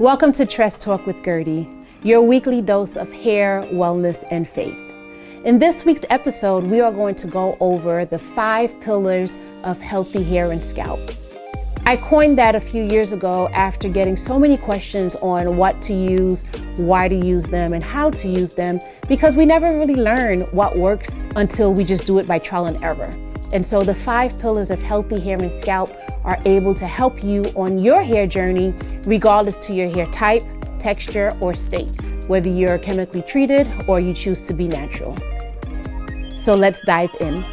Welcome to Tress Talk with Gerdie, your weekly dose of hair, wellness, and faith. In this week's episode, we are going to go over the 5 pillars of healthy hair and scalp. I coined that a few years ago after getting so many questions on what to use, why to use them, and how to use them, because we never really learn what works until we just do it by trial and error. And so the 5 pillars of healthy hair and scalp are able to help you on your hair journey, regardless to your hair type, texture, or state, whether you're chemically treated or you choose to be natural. So let's dive in.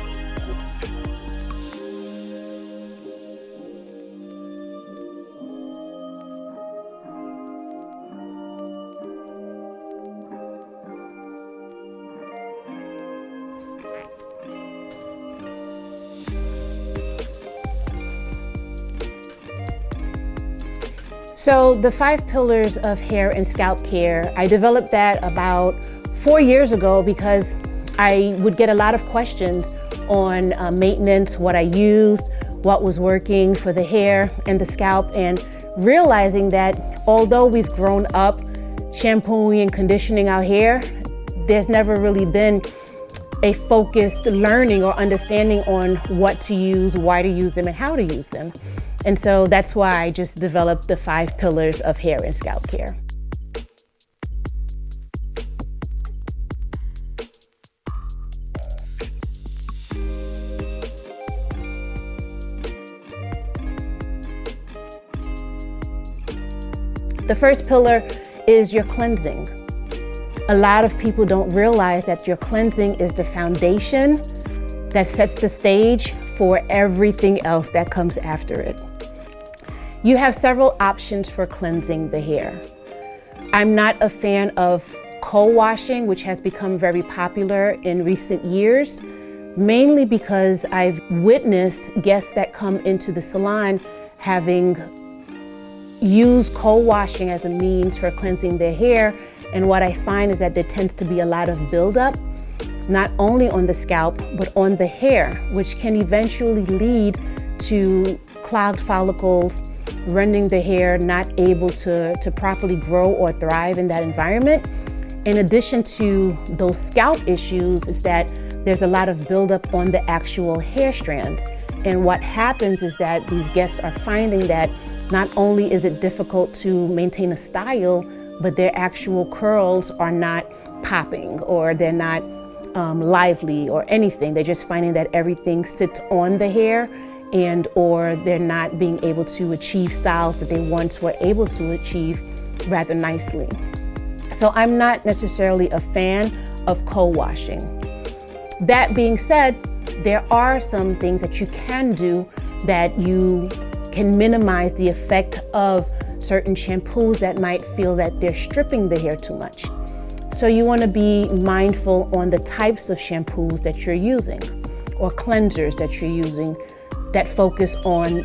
So the 5 pillars of hair and scalp care, I developed that about 4 years ago because I would get a lot of questions on maintenance, what I used, what was working for the hair and the scalp, and realizing that although we've grown up shampooing and conditioning our hair, there's never really been a focused learning or understanding on what to use, why to use them, and how to use them. And so that's why I just developed the 5 pillars of hair and scalp care. The first pillar is your cleansing. A lot of people don't realize that your cleansing is the foundation that sets the stage for everything else that comes after it. You have several options for cleansing the hair. I'm not a fan of co-washing, which has become very popular in recent years, mainly because I've witnessed guests that come into the salon having used co-washing as a means for cleansing their hair. And what I find is that there tends to be a lot of buildup, not only on the scalp, but on the hair, which can eventually lead to clogged follicles, rendering the hair not able to properly grow or thrive in that environment. In addition to those scalp issues is that there's a lot of buildup on the actual hair strand. And what happens is that these guests are finding that not only is it difficult to maintain a style, but their actual curls are not popping or they're not lively or anything. They're just finding that everything sits on the hair and or they're not being able to achieve styles that they once were able to achieve rather nicely. So I'm not necessarily a fan of co-washing. That being said, there are some things that you can do that you can minimize the effect of certain shampoos that might feel that they're stripping the hair too much. So you want to be mindful on the types of shampoos that you're using or cleansers that you're using that focus on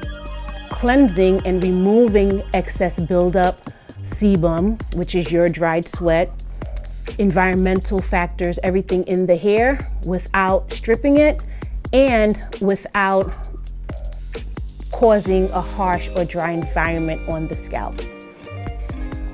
cleansing and removing excess buildup, sebum, which is your dried sweat, environmental factors, everything in the hair without stripping it and without causing a harsh or dry environment on the scalp.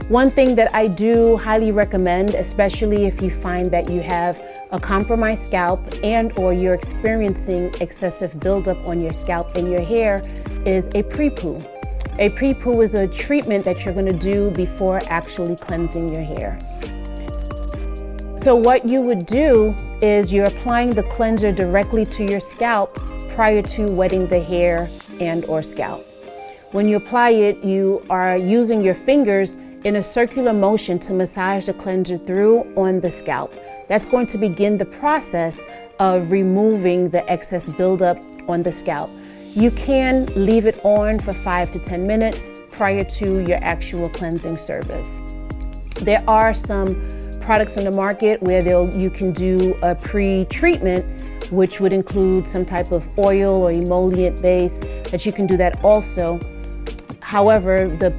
One thing that I do highly recommend, especially if you find that you have a compromised scalp and or you're experiencing excessive buildup on your scalp and your hair, is a pre-poo. A pre-poo is a treatment that you're going to do before actually cleansing your hair. So what you would do is you're applying the cleanser directly to your scalp prior to wetting the hair and or scalp. When you apply it, you are using your fingers in a circular motion to massage the cleanser through on the scalp. That's going to begin the process of removing the excess buildup on the scalp. You can leave it on for 5 to 10 minutes prior to your actual cleansing service. There are some products on the market where you can do a pre-treatment, which would include some type of oil or emollient base, that you can do that also. However, the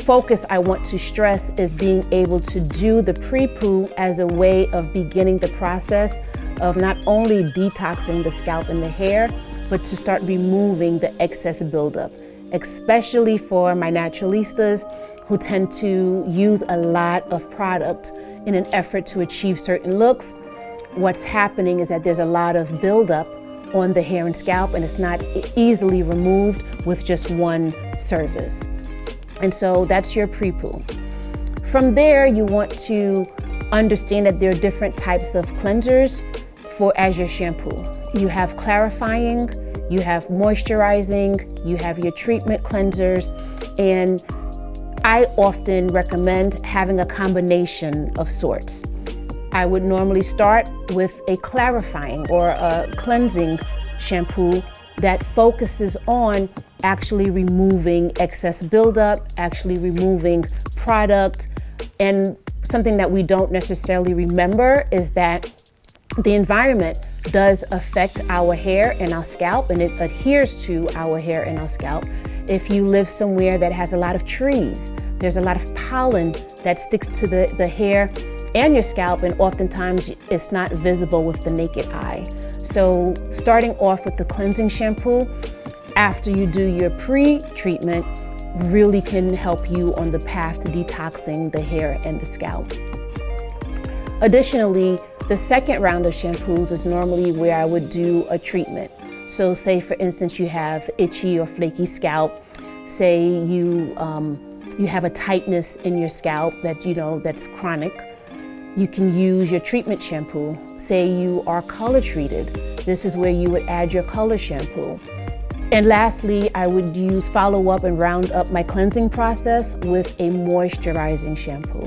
focus I want to stress is being able to do the pre-poo as a way of beginning the process of not only detoxing the scalp and the hair, but to start removing the excess buildup. especially for my naturalistas who tend to use a lot of product in an effort to achieve certain looks. What's happening is that there's a lot of buildup on the hair and scalp, and it's not easily removed with just one service. And so that's your pre-poo. From there, you want to understand that there are different types of cleansers as your shampoo. You have clarifying, you have moisturizing, you have your treatment cleansers, and I often recommend having a combination of sorts. I would normally start with a clarifying or a cleansing shampoo that focuses on actually removing excess buildup, actually removing product. And something that we don't necessarily remember is that the environment does affect our hair and our scalp, and it adheres to our hair and our scalp. If you live somewhere that has a lot of trees, there's a lot of pollen that sticks to the hair and your scalp, and oftentimes it's not visible with the naked eye. So starting off with the cleansing shampoo after you do your pre-treatment really can help you on the path to detoxing the hair and the scalp. Additionally, the second round of shampoos is normally where I would do a treatment. So say for instance you have itchy or flaky scalp, say you have a tightness in your scalp that that's chronic. You can use your treatment shampoo. Say you are color treated. This is where you would add your color shampoo. And lastly, I would follow up and round up my cleansing process with a moisturizing shampoo.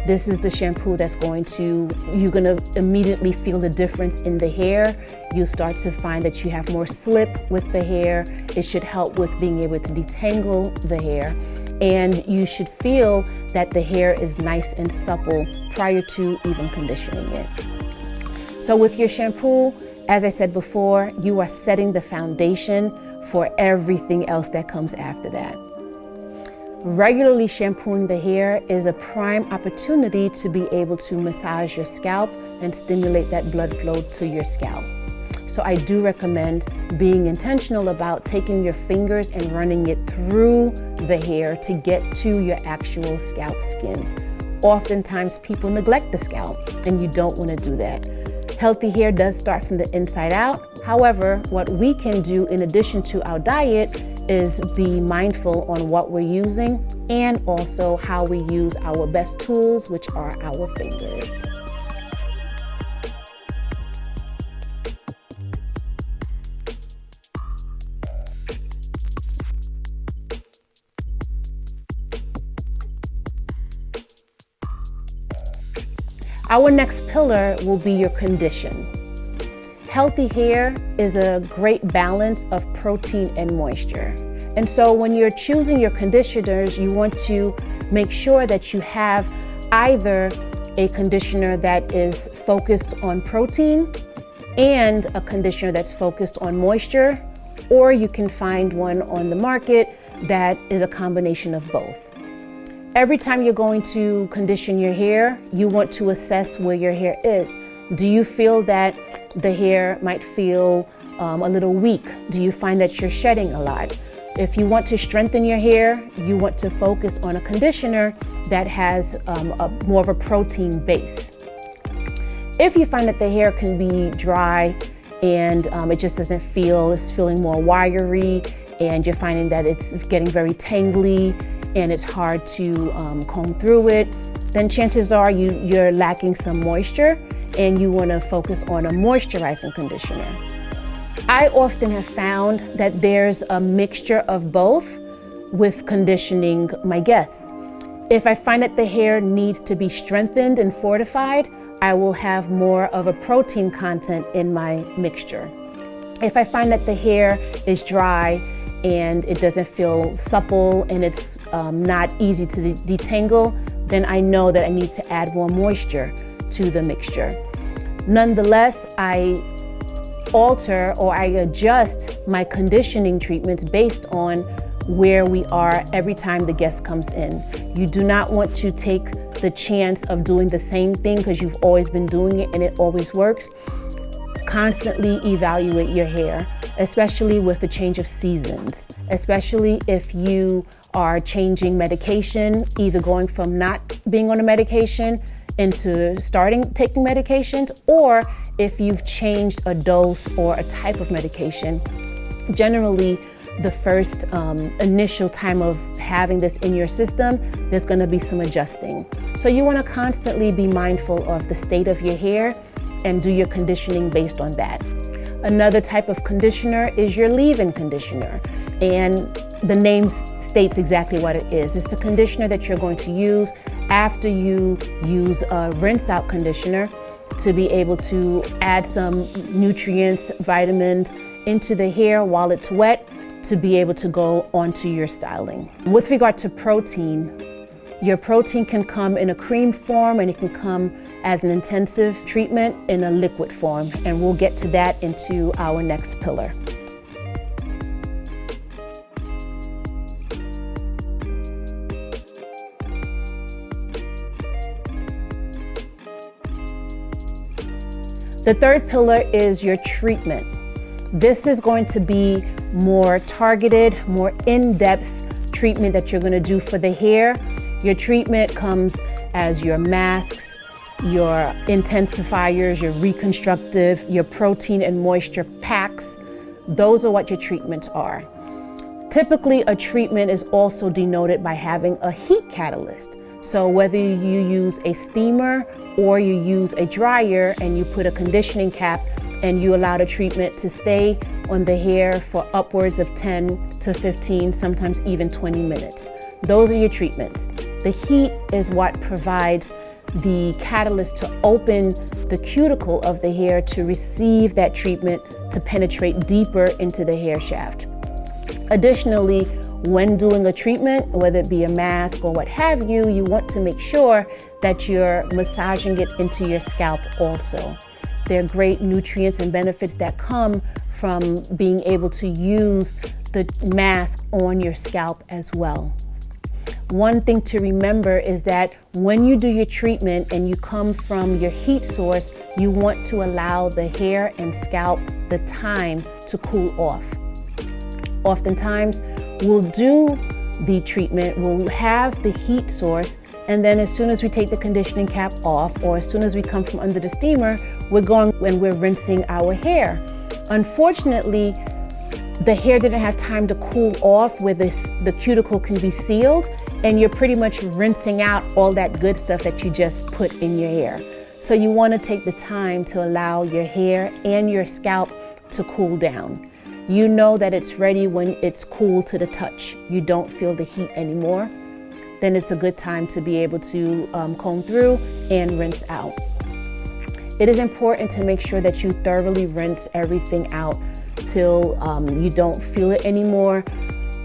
This is the shampoo that's you're gonna immediately feel the difference in the hair. You'll start to find that you have more slip with the hair. It should help with being able to detangle the hair. And you should feel that the hair is nice and supple prior to even conditioning it. So with your shampoo, as I said before, you are setting the foundation for everything else that comes after that. Regularly shampooing the hair is a prime opportunity to be able to massage your scalp and stimulate that blood flow to your scalp. So I do recommend being intentional about taking your fingers and running it through the hair to get to your actual scalp skin. Oftentimes people neglect the scalp, and you don't want to do that. Healthy hair does start from the inside out. However, what we can do in addition to our diet is be mindful on what we're using and also how we use our best tools, which are our fingers. Our next pillar will be your condition. Healthy hair is a great balance of protein and moisture. And so when you're choosing your conditioners, you want to make sure that you have either a conditioner that is focused on protein and a conditioner that's focused on moisture, or you can find one on the market that is a combination of both. Every time you're going to condition your hair, you want to assess where your hair is. Do you feel that the hair might feel a little weak? Do you find that you're shedding a lot? If you want to strengthen your hair, you want to focus on a conditioner that has more of a protein base. If you find that the hair can be dry and it just doesn't feel, it's feeling more wiry, and you're finding that it's getting very tangly and it's hard to comb through it, then chances are you're lacking some moisture and you want to focus on a moisturizing conditioner. I often have found that there's a mixture of both with conditioning my guests. If I find that the hair needs to be strengthened and fortified, I will have more of a protein content in my mixture. If I find that the hair is dry and it doesn't feel supple and it's not easy to detangle, then I know that I need to add more moisture to the mixture. Nonetheless, I alter or I adjust my conditioning treatments based on where we are every time the guest comes in. You do not want to take the chance of doing the same thing because you've always been doing it and it always works. Constantly evaluate your hair. especially with the change of seasons, especially if you are changing medication, either going from not being on a medication into starting taking medications, or if you've changed a dose or a type of medication. Generally, the first initial time of having this in your system, there's going to be some adjusting. So you want to constantly be mindful of the state of your hair and do your conditioning based on that. Another type of conditioner is your leave-in conditioner, and the name states exactly what it is. It's the conditioner that you're going to use after you use a rinse-out conditioner to be able to add some nutrients, vitamins into the hair while it's wet to be able to go onto your styling. With regard to protein, your protein can come in a cream form and it can come as an intensive treatment in a liquid form, and we'll get to that into our next pillar. The third pillar is your treatment. This is going to be more targeted, more in-depth treatment that you're going to do for the hair. Your treatment comes as your masks, your intensifiers, your reconstructive, your protein and moisture packs. Those are what your treatments are. Typically, a treatment is also denoted by having a heat catalyst. So whether you use a steamer or you use a dryer and you put a conditioning cap and you allow the treatment to stay on the hair for upwards of 10 to 15, sometimes even 20 minutes. Those are your treatments. The heat is what provides the catalyst to open the cuticle of the hair to receive that treatment to penetrate deeper into the hair shaft. Additionally, when doing a treatment, whether it be a mask or what have you, you want to make sure that you're massaging it into your scalp also. There are great nutrients and benefits that come from being able to use the mask on your scalp as well. One thing to remember is that when you do your treatment and you come from your heat source, you want to allow the hair and scalp the time to cool off. Oftentimes, we'll do the treatment, we'll have the heat source, and then as soon as we take the conditioning cap off, or as soon as we come from under the steamer, we're going and we're rinsing our hair. Unfortunately, the hair didn't have time to cool off where the cuticle can be sealed, and you're pretty much rinsing out all that good stuff that you just put in your hair. So you want to take the time to allow your hair and your scalp to cool down. You know that it's ready when it's cool to the touch. You don't feel the heat anymore. Then it's a good time to be able to comb through and rinse out. It is important to make sure that you thoroughly rinse everything out till you don't feel it anymore,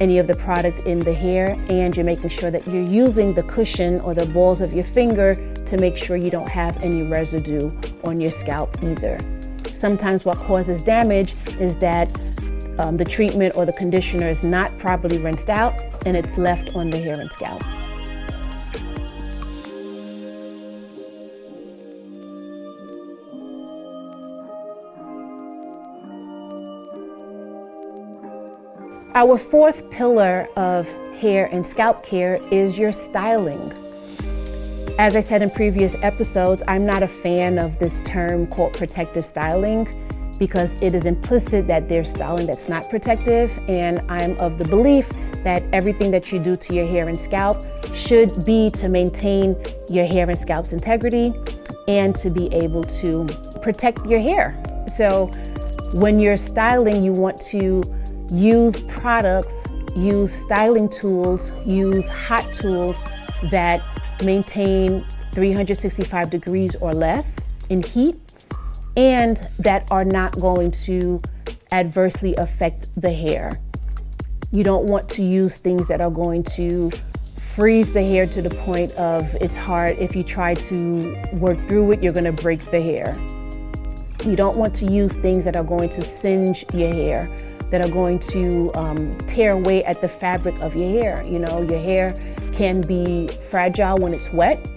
any of the product in the hair, and you're making sure that you're using the cushion or the balls of your finger to make sure you don't have any residue on your scalp either. Sometimes what causes damage is that the treatment or the conditioner is not properly rinsed out and it's left on the hair and scalp. Our fourth pillar of hair and scalp care is your styling. As I said in previous episodes, I'm not a fan of this term called protective styling because it is implicit that there's styling that's not protective, and I'm of the belief that everything that you do to your hair and scalp should be to maintain your hair and scalp's integrity and to be able to protect your hair. So when you're styling, you want to use products, use styling tools, use hot tools that maintain 365 degrees or less in heat and that are not going to adversely affect the hair. You don't want to use things that are going to freeze the hair to the point of it's hard. If you try to work through it, you're going to break the hair. You don't want to use things that are going to singe your hair, that are going to tear away at the fabric of your hair. You know, your hair can be fragile when it's wet.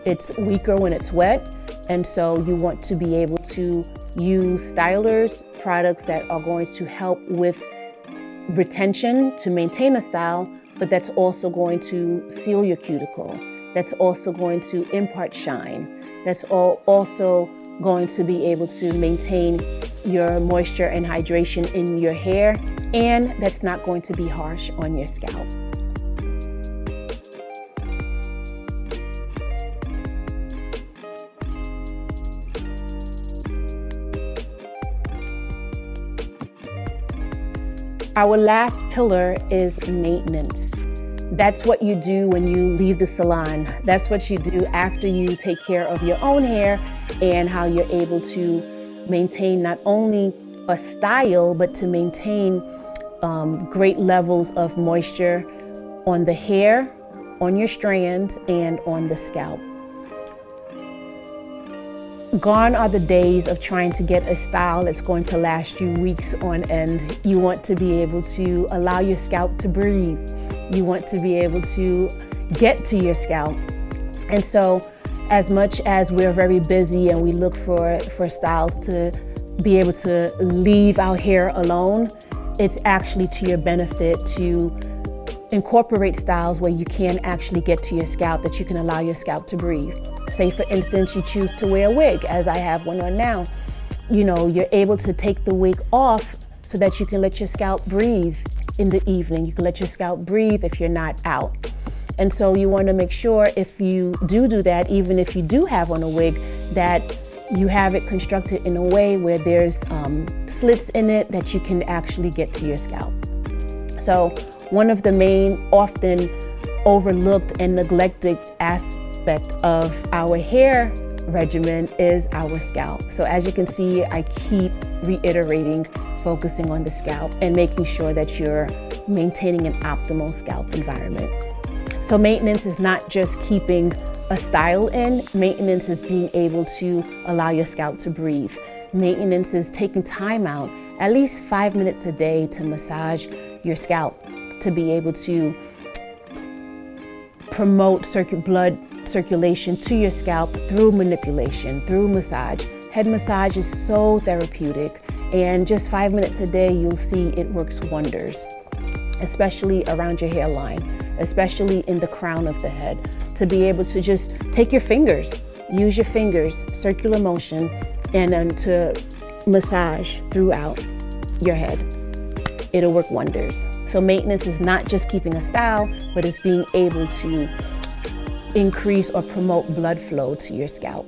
It's weaker when it's wet. And so you want to be able to use stylers, products that are going to help with retention to maintain a style, but that's also going to seal your cuticle. That's also going to impart shine. That's also going to be able to maintain your moisture and hydration in your hair, and that's not going to be harsh on your scalp. Our last pillar is maintenance. That's what you do when you leave the salon. That's what you do after you take care of your own hair, and how you're able to maintain not only a style, but to maintain great levels of moisture on the hair, on your strands, and on the scalp. Gone are the days of trying to get a style that's going to last you weeks on end. You want to be able to allow your scalp to breathe. You want to be able to get to your scalp. And so as much as we're very busy and we look for styles to be able to leave our hair alone, it's actually to your benefit to incorporate styles where you can actually get to your scalp, that you can allow your scalp to breathe. Say for instance, you choose to wear a wig, as I have one on now. You're able to take the wig off so that you can let your scalp breathe in the evening. You can let your scalp breathe if you're not out. And so you want to make sure if you do that, even if you do have on a wig, that you have it constructed in a way where there's slits in it that you can actually get to your scalp. So one of the main, often overlooked and neglected aspect of our hair regimen is our scalp. So as you can see, I keep reiterating, focusing on the scalp and making sure that you're maintaining an optimal scalp environment. So maintenance is not just keeping a style in. Maintenance is being able to allow your scalp to breathe. Maintenance is taking time out, at least 5 minutes a day, to massage your scalp, to be able to promote blood circulation to your scalp through manipulation, through massage. Head massage is so therapeutic, and just 5 minutes a day, you'll see it works wonders, especially around your hairline, especially in the crown of the head, to be able to just take your fingers, use your fingers, circular motion, and then to massage throughout your head. It'll work wonders. So maintenance is not just keeping a style, but it's being able to increase or promote blood flow to your scalp.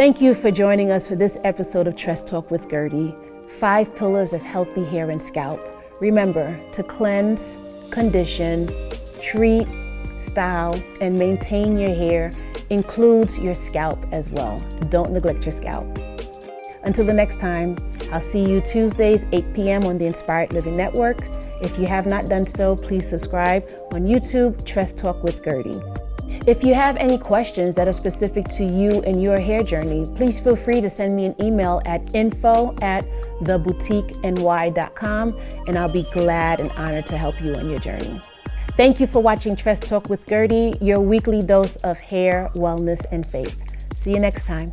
Thank you for joining us for this episode of Tress Talk with Gerdie, 5 pillars of healthy hair and scalp. Remember to cleanse, condition, treat, style, and maintain your hair includes your scalp as well. Don't neglect your scalp. Until the next time, I'll see you Tuesdays, 8 p.m. on the Inspired Living Network. If you have not done so, please subscribe on YouTube, Tress Talk with Gerdie. If you have any questions that are specific to you and your hair journey, please feel free to send me an email at info@theboutiqueny.com, and I'll be glad and honored to help you on your journey. Thank you for watching Tress Talk with Gerdie, your weekly dose of hair, wellness, and faith. See you next time.